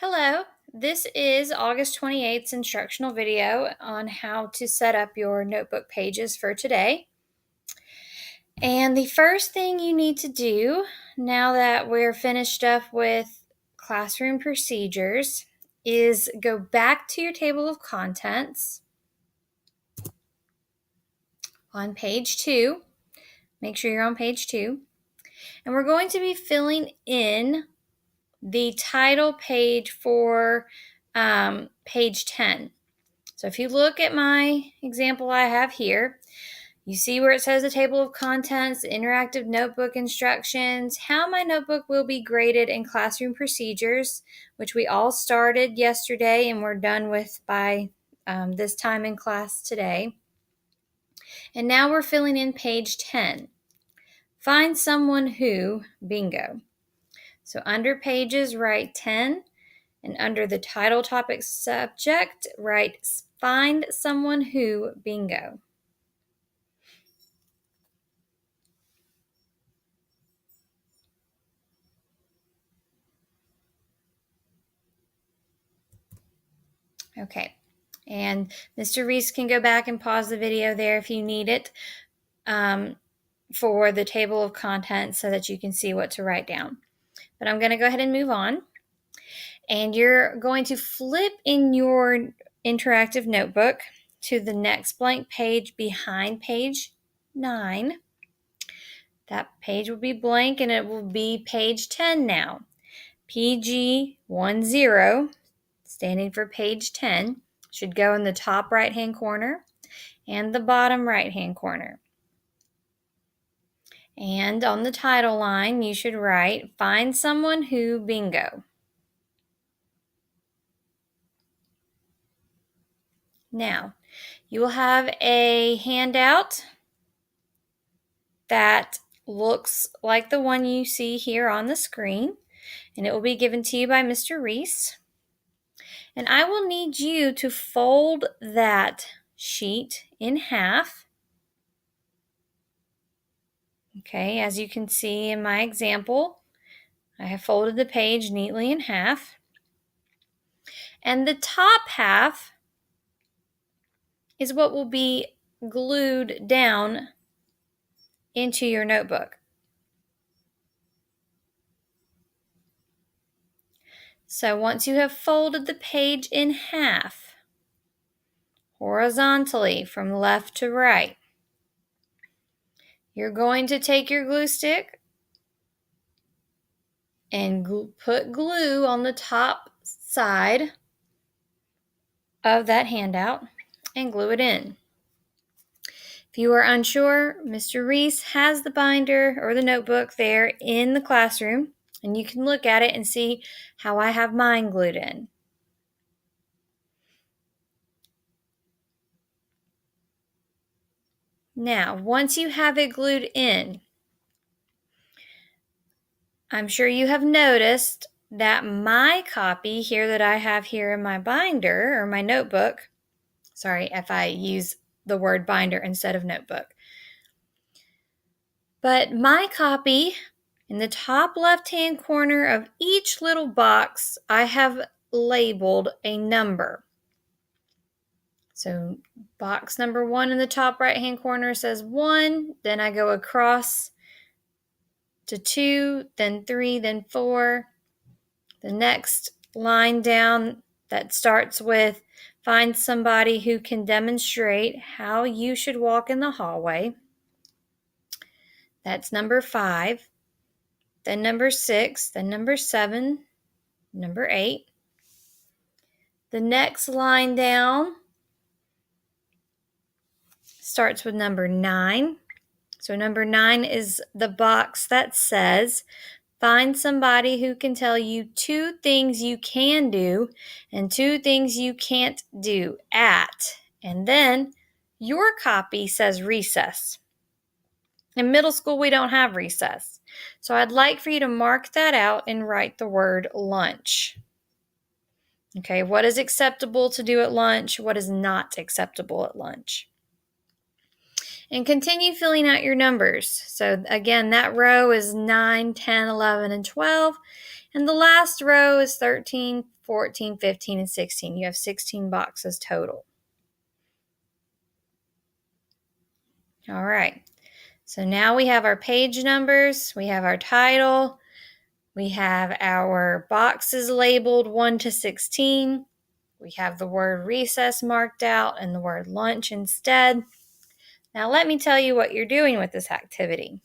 Hello, this is August 28th's instructional video on how to set up your notebook pages for today. And the first thing you need to do, now that we're finished up with classroom procedures, is go back to your table of contents on page 2. Make sure you're on page 2. And we're going to be filling in the title page for page 10. So if you look at my example I have here, you see where it says the table of contents, interactive notebook instructions, how my notebook will be graded in classroom procedures, which we all started yesterday and we're done with by this time in class today. And now we're filling in page 10. Find someone who, bingo. So under pages, write 10. And under the title topic subject, write find someone who, bingo. Okay, and Mr. Reese can go back and pause the video there if you need it for the table of contents so that you can see what to write down. But I'm going to go ahead and move on. And you're going to flip in your interactive notebook to the next blank page behind page 9. That page will be blank and it will be page 10 now. PG10, standing for page 10, should go in the top right-hand corner and the bottom right-hand corner. And on the title line, you should write, find someone who, bingo. Now, you will have a handout that looks like the one you see here on the screen, and it will be given to you by Mr. Reese. And I will need you to fold that sheet in half. Okay, as you can see in my example, I have folded the page neatly in half. And the top half is what will be glued down into your notebook. So once you have folded the page in half, horizontally from left to right, you're going to take your glue stick and put glue on the top side of that handout and glue it in. If you are unsure, Mr. Reese has the binder or the notebook there in the classroom, and you can look at it and see how I have mine glued in. Now, once you have it glued in, I'm sure you have noticed that my copy here that I have here in my binder or my notebook, sorry if I use the word binder instead of notebook, but my copy, in the top left-hand corner of each little box, I have labeled a number. So box number 1 in the top right-hand corner says 1, then I go across to 2, then 3, then 4. The next line down that starts with find somebody who can demonstrate how you should walk in the hallway. That's number 5. Then number 6, then number 7, number 8. The next line down starts with number 9. So number 9 is the box that says, find somebody who can tell you 2 things you can do and 2 things you can't do at. And then your copy says recess. In middle school, we don't have recess. So I'd like for you to mark that out and write the word lunch. Okay, what is acceptable to do at lunch? What is not acceptable at lunch? And continue filling out your numbers. So again, that row is 9, 10, 11, and 12. And the last row is 13, 14, 15, and 16. You have 16 boxes total. All right. So now we have our page numbers, we have our title, we have our boxes labeled 1 to 16. We have the word recess marked out and the word lunch instead. Now let me tell you what you're doing with this activity.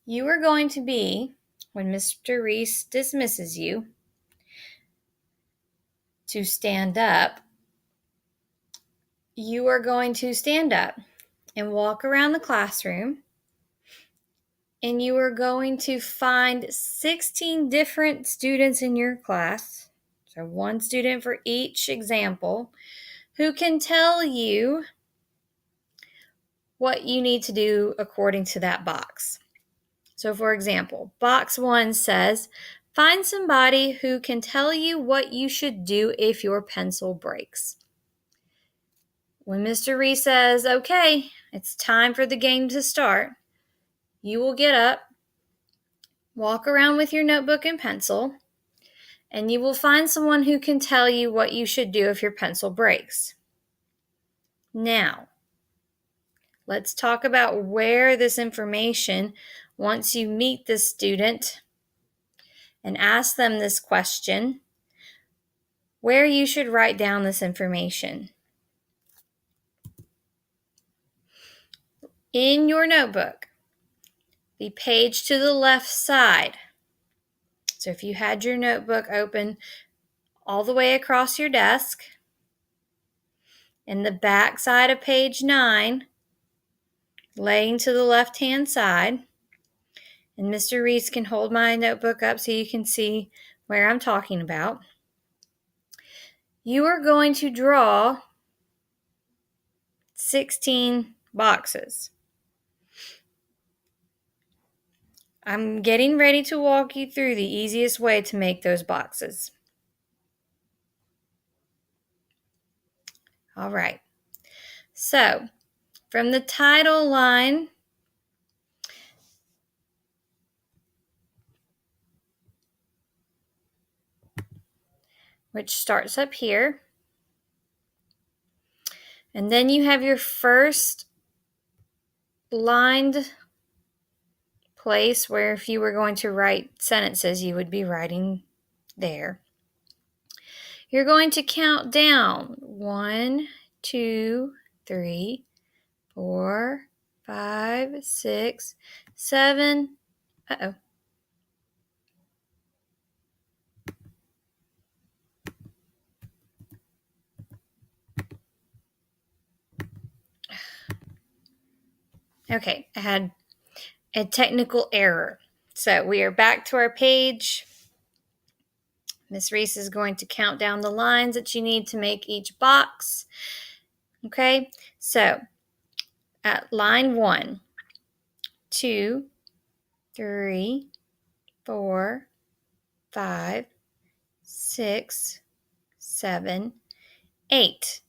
You are going to be, when Mr. Reese dismisses you, to stand up. You are going to stand up and walk around the classroom, and you are going to find 16 different students in your class, so one student for each example, who can tell you what you need to do according to that box. So for example, box 1 says, find somebody who can tell you what you should do if your pencil breaks. When Mr. Reese says, okay, it's time for the game to start, you will get up, walk around with your notebook and pencil, and you will find someone who can tell you what you should do if your pencil breaks. Now, let's talk about where this information, once you meet the student and ask them this question, where you should write down this information. In your notebook, the page to the left side. So if you had your notebook open all the way across your desk, in the back side of page 9, laying to the left-hand side, and Mr. Reese can hold my notebook up so you can see where I'm talking about. You are going to draw 16 boxes. I'm getting ready to walk you through the easiest way to make those boxes. All right. So, from the title line, which starts up here, and then you have your first lined place where if you were going to write sentences, you would be writing there. You're going to count down 1, 2, 3, 4, 5, 6, 7. Uh-oh. Okay, I had a technical error. So we are back to our page. Miss Reese is going to count down the lines that you need to make each box. Okay, so at line 1, 2, 3, 4, 5, 6, 7, 8.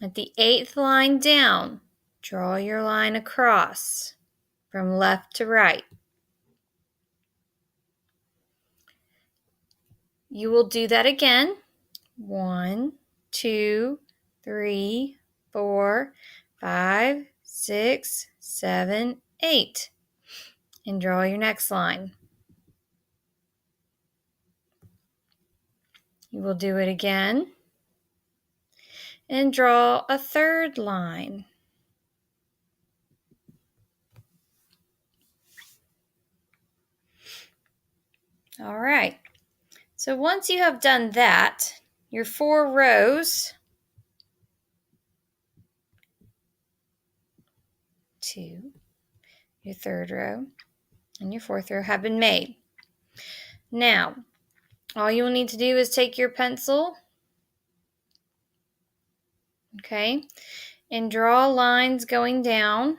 At the 8th line down, draw your line across from left to right. You will do that again. 1, 2, 3, 4, 5, 6, 7, 8. And draw your next line. You will do it again. And draw a third line. All right. So once you have done that, your 4 rows, 2, your 3rd row, and your 4th row have been made. Now, all you'll need to do is take your pencil, okay, and draw lines going down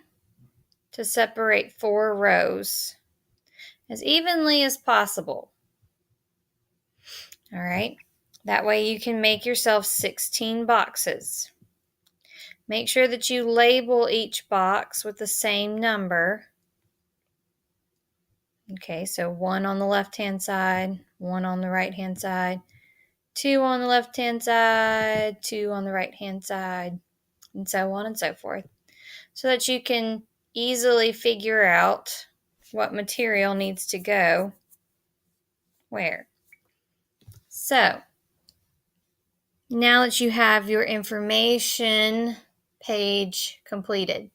to separate 4 rows as evenly as possible. All right, that way you can make yourself 16 boxes. Make sure that you label each box with the same number. Okay, so 1 on the left-hand side, 1 on the right-hand side, 2 on the left-hand side, 2 on the right-hand side, and so on and so forth, so that you can easily figure out what material needs to go where. So, now that you have your information page completed,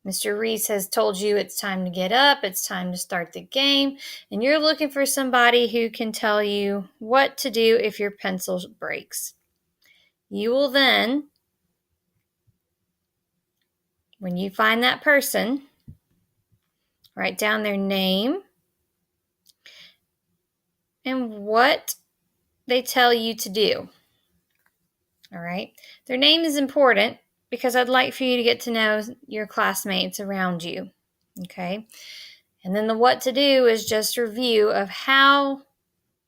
Mr. Reese has told you it's time to get up, it's time to start the game, and you're looking for somebody who can tell you what to do if your pencil breaks. You will then, when you find that person, write down their name and what they tell you to do. All right? Their name is important because I'd like for you to get to know your classmates around you. Okay? And then the what to do is just a review of how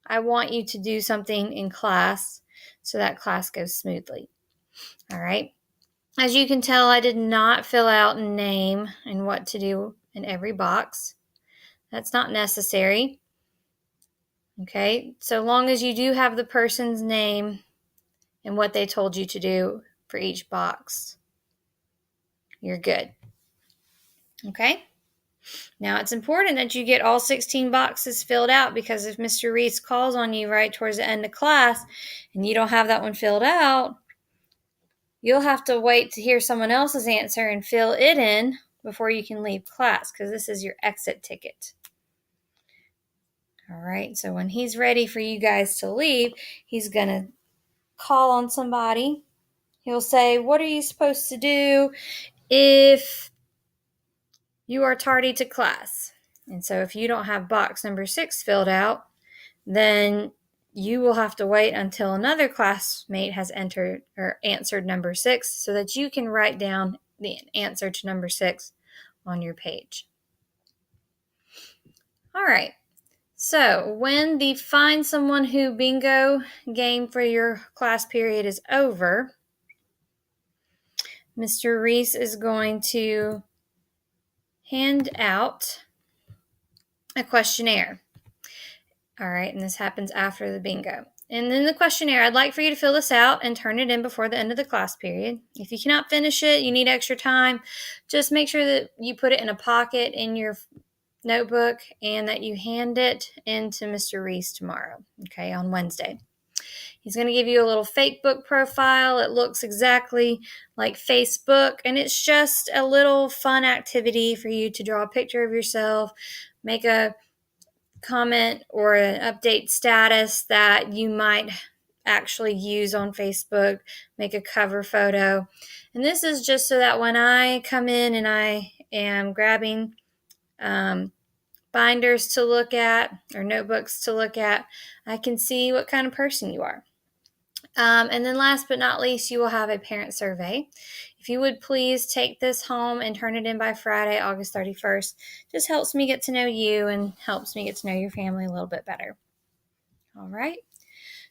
I want you to do something in class so that class goes smoothly. All right? As you can tell, I did not fill out a name and what to do in every box. That's not necessary. Okay? So long as you do have the person's name and what they told you to do for each box, you're good. Okay? Now, it's important that you get all 16 boxes filled out, because if Mr. Reese calls on you right towards the end of class and you don't have that one filled out, you'll have to wait to hear someone else's answer and fill it in before you can leave class, because this is your exit ticket. All right, so when he's ready for you guys to leave, he's going to call on somebody. He'll say, "What are you supposed to do if you are tardy to class?" And so if you don't have box number 6 filled out, then you will have to wait until another classmate has entered or answered number 6 so that you can write down the answer to number 6 on your page. All right. So when the Find Someone Who bingo game for your class period is over, Mr. Reese is going to hand out a questionnaire. All right, and this happens after the bingo. And then the questionnaire, I'd like for you to fill this out and turn it in before the end of the class period. If you cannot finish it, you need extra time, just make sure that you put it in a pocket in your notebook and that you hand it in to Mr. Reese tomorrow, okay, on Wednesday. He's going to give you a little fake book profile. It looks exactly like Facebook, and it's just a little fun activity for you to draw a picture of yourself, make a comment or an update status that you might actually use on Facebook, make a cover photo. And this is just so that when I come in and I am grabbing binders to look at or notebooks to look at, I can see what kind of person you are. And then last but not least, you will have a parent survey. If you would please take this home and turn it in by Friday, August 31st. Just helps me get to know you and helps me get to know your family a little bit better. All right.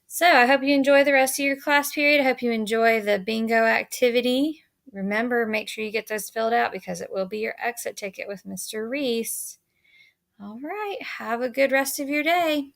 So I hope you enjoy the rest of your class period. I hope you enjoy the bingo activity. Remember, make sure you get those filled out because it will be your exit ticket with Mr. Reese. All right. Have a good rest of your day.